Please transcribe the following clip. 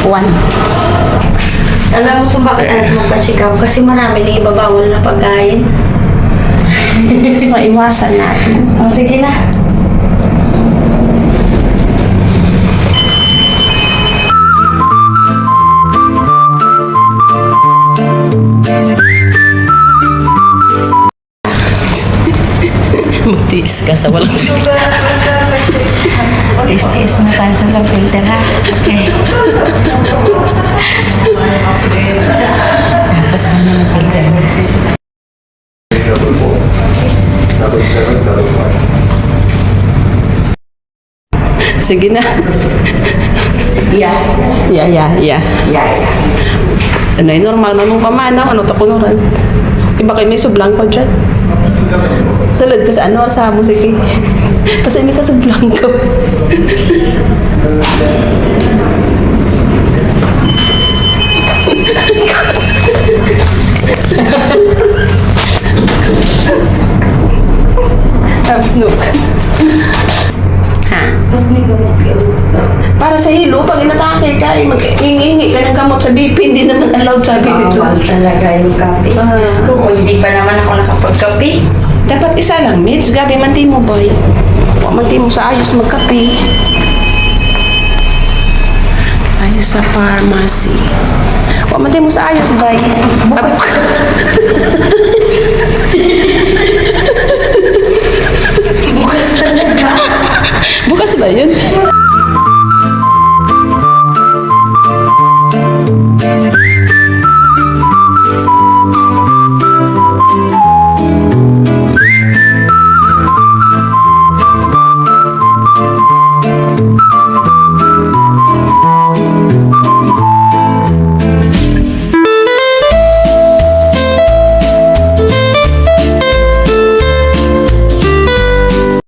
buwan. Alam mo kung bakit anak magpa-check-up? Kasi marami na ibabawal na pagkain. Mas maiwasan natin. O, sige na. Magtiis ka sa walang filter. Tiis-tiis mo tayo sa walang filter, ha? Okay. Tapos ano yung filter mo? Sige na. Yeah. Yeah. Ano yung normal na nung pamana, ano tapunuran. Iba kayo may sublang ko dyan. Salad ka sa ano, sa musiki. Kasi hindi ka sublang ko. Abnok. Ha? Para sa hilo, pag inatake ka, mag-ingi ka ng gamot sa BP, hindi naman allowed sabi dito. Bawal talaga yung kape. Diyos ko, kung hindi pa naman ako nakapagkape. Dapat isa lang, Mitch. Gabi, manti mo, boy. Huwag manti mo sa ayos magkape. Ayos sa pharmacy. Huwag manti mo sa ayos, boy. Bukas. Bukas ba yun?